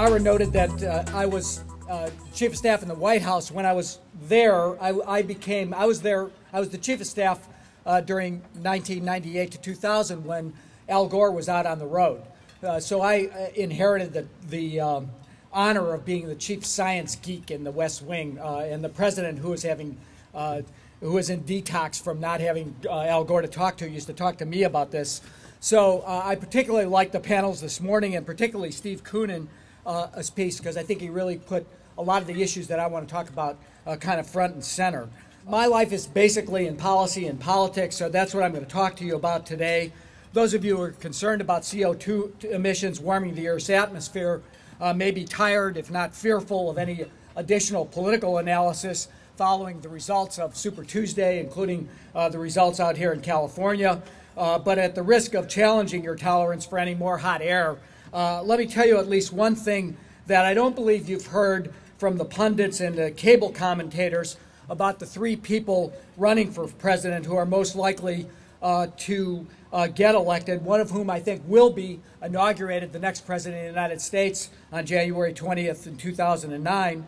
Ira noted that I was chief of staff in the White House. When I was there, I was the chief of staff during 1998 to 2000 when Al Gore was out on the road. So I inherited the honor of being the chief science geek in the West Wing, and the president, who was in detox from not having Al Gore to talk to, used to talk to me about this. So I particularly liked the panels this morning, and particularly Steve Koonen's piece, because I think he really put a lot of the issues that I want to talk about kind of front and center. My life is basically in policy and politics, so that's what I'm going to talk to you about today. Those of you who are concerned about CO2 emissions warming the Earth's atmosphere may be tired, if not fearful, of any additional political analysis following the results of Super Tuesday, including the results out here in California. But at the risk of challenging your tolerance for any more hot air, let me tell you at least one thing that I don't believe you've heard from the pundits and the cable commentators about the three people running for president who are most likely to get elected, one of whom I think will be inaugurated the next president of the United States on January 20th in 2009.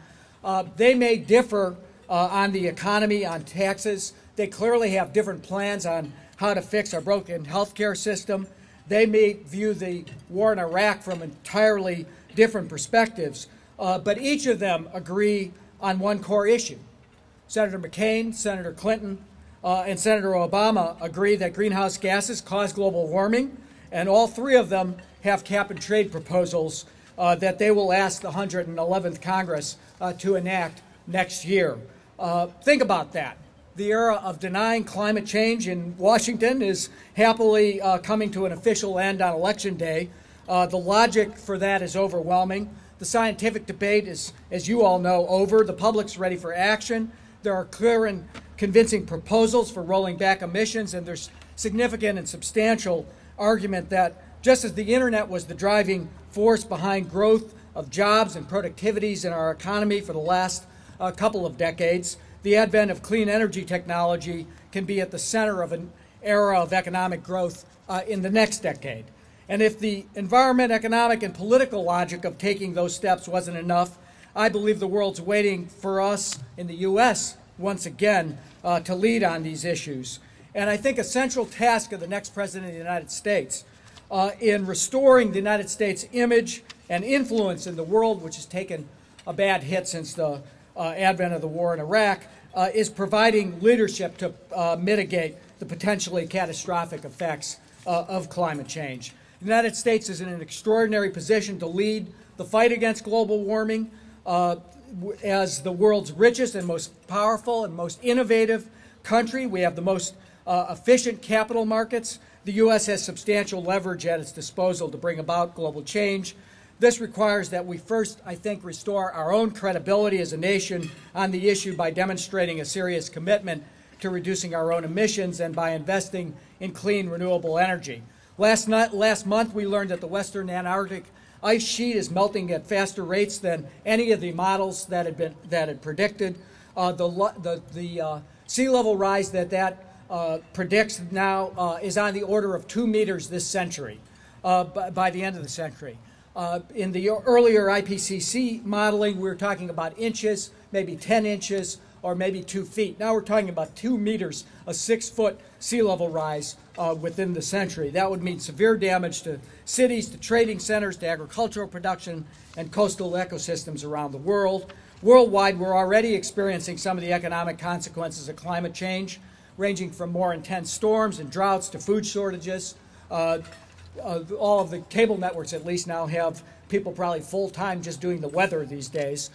They may differ on the economy, on taxes. They clearly have different plans on how to fix our broken healthcare system. They may view the war in Iraq from entirely different perspectives, but each of them agree on one core issue. Senator McCain, Senator Clinton, and Senator Obama agree that greenhouse gases cause global warming, and all three of them have cap-and-trade proposals that they will ask the 111th Congress to enact next year. Think about that. The era of denying climate change in Washington is happily coming to an official end on Election Day. The logic for that is overwhelming. The scientific debate is, as you all know, over. The public's ready for action. There are clear and convincing proposals for rolling back emissions, and there's significant and substantial argument that just as the internet was the driving force behind growth of jobs and productivities in our economy for the last couple of decades, the advent of clean energy technology can be at the center of an era of economic growth in the next decade. And if the environment, economic, and political logic of taking those steps wasn't enough, I believe the world's waiting for us in the U.S. once again to lead on these issues. And I think a central task of the next president of the United States in restoring the United States' image and influence in the world, which has taken a bad hit since the advent of the war in Iraq, is providing leadership to mitigate the potentially catastrophic effects of climate change. The United States is in an extraordinary position to lead the fight against global warming. As the world's richest and most powerful and most innovative country, we have the most efficient capital markets. The U.S. has substantial leverage at its disposal to bring about global change. This requires that we first, I think, restore our own credibility as a nation on the issue by demonstrating a serious commitment to reducing our own emissions and by investing in clean, renewable energy. Last month, we learned that the Western Antarctic ice sheet is melting at faster rates than any of the models that had predicted. The sea level rise that predicts now is on the order of 2 meters this century, by the end of the century. In the earlier IPCC modeling, we were talking about inches, maybe 10 inches, or maybe 2 feet. Now we're talking about 2 meters, a 6-foot sea level rise within the century. That would mean severe damage to cities, to trading centers, to agricultural production, and coastal ecosystems around the world. Worldwide, we're already experiencing some of the economic consequences of climate change, ranging from more intense storms and droughts to food shortages. All of the cable networks at least now have people probably full-time just doing the weather these days.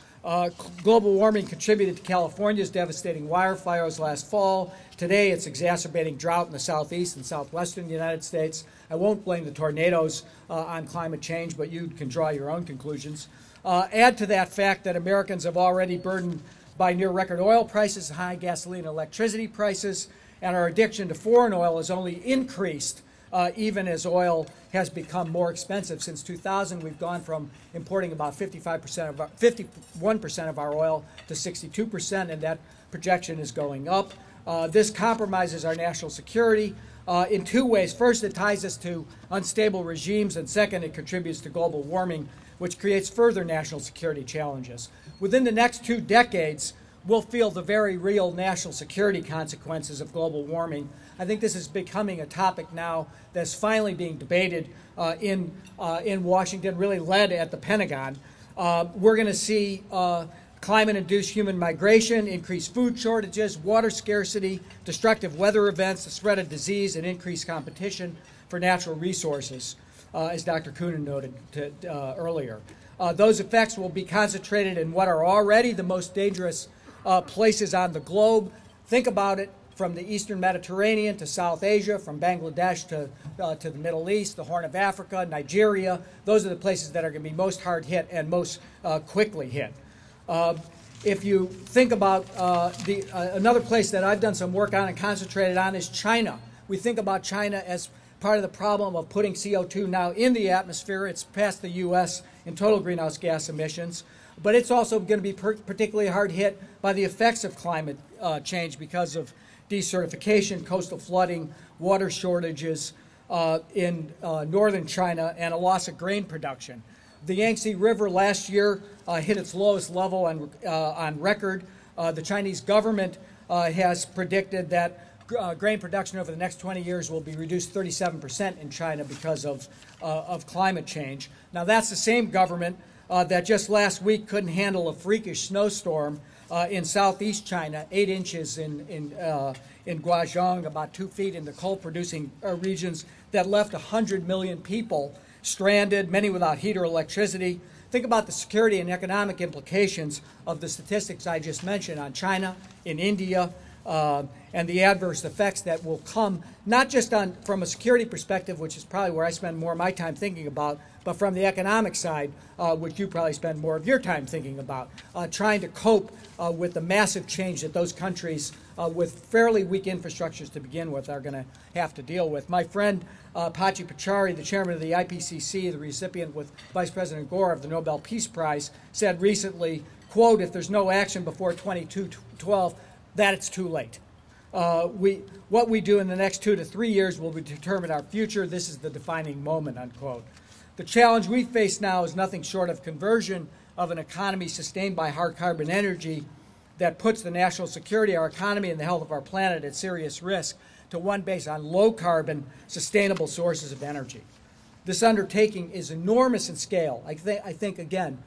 Global warming contributed to California's devastating wildfires last fall. Today, it's exacerbating drought in the southeast and southwestern United States. I won't blame the tornadoes on climate change, but you can draw your own conclusions. Add to that fact that Americans have already burdened by near-record oil prices, high gasoline and electricity prices, and our addiction to foreign oil has only increased even as oil has become more expensive. Since 2000, we've gone from importing about 51% of our oil to 62%, and that projection is going up. This compromises our national security in two ways. First, it ties us to unstable regimes, and second, it contributes to global warming which creates further national security challenges. Within the next 2 decades, we'll feel the very real national security consequences of global warming. I think this is becoming a topic now that's finally being debated in Washington, really led at the Pentagon. We're going to see climate-induced human migration, increased food shortages, water scarcity, destructive weather events, the spread of disease, and increased competition for natural resources, as Dr. Coonan noted earlier. Those effects will be concentrated in what are already the most dangerous places on the globe. Think about it, from the eastern Mediterranean to South Asia, from Bangladesh to the Middle East, the Horn of Africa, Nigeria. Those are the places that are going to be most hard hit and most quickly hit. If you think about another place that I've done some work on and concentrated on is China. We think about China as part of the problem of putting CO2 now in the atmosphere. It's past the U.S. in total greenhouse gas emissions. But it's also going to be particularly hard hit by the effects of climate change because of desertification, coastal flooding, water shortages in northern China, and a loss of grain production. The Yangtze River last year hit its lowest level on record. The Chinese government has predicted that grain production over the next 20 years will be reduced 37% in China because of climate change. Now, that's the same government that just last week couldn't handle a freakish snowstorm in southeast China, 8 inches in Guangdong, about 2 feet in the coal-producing regions, that left 100 million people stranded, many without heat or electricity. Think about the security and economic implications of the statistics I just mentioned on China, in India, and the adverse effects that will come, not just from a security perspective, which is probably where I spend more of my time thinking about, but from the economic side, which you probably spend more of your time thinking about, trying to cope with the massive change that those countries with fairly weak infrastructures to begin with are going to have to deal with. My friend Pachi Pachari, the chairman of the IPCC, the recipient with Vice President Gore of the Nobel Peace Prize, said recently, quote, "If there's no action before 2012, that it's too late. What we do in the next 2 to 3 years will determine our future. This is the defining moment," unquote. The challenge we face now is nothing short of conversion of an economy sustained by hard carbon energy that puts the national security, our economy, and the health of our planet at serious risk to one based on low-carbon, sustainable sources of energy. This undertaking is enormous in scale. I think again,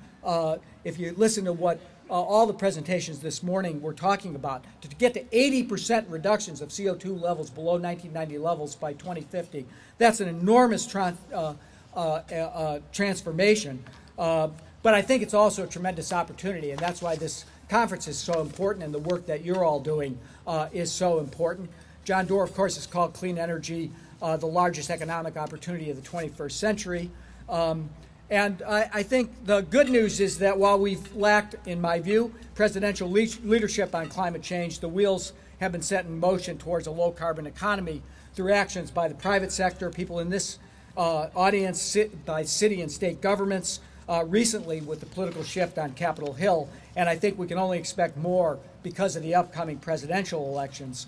if you listen to what all the presentations this morning were talking about, to get to 80% reductions of CO2 levels below 1990 levels by 2050, that's an enormous transformation. But I think it's also a tremendous opportunity, and that's why this conference is so important, and the work that you're all doing is so important. John Doerr, of course, has called clean energy the largest economic opportunity of the 21st century. And I think the good news is that while we've lacked, in my view, presidential leadership on climate change, the wheels have been set in motion towards a low-carbon economy through actions by the private sector, people in this audience, by city and state governments, recently with the political shift on Capitol Hill. And I think we can only expect more because of the upcoming presidential elections.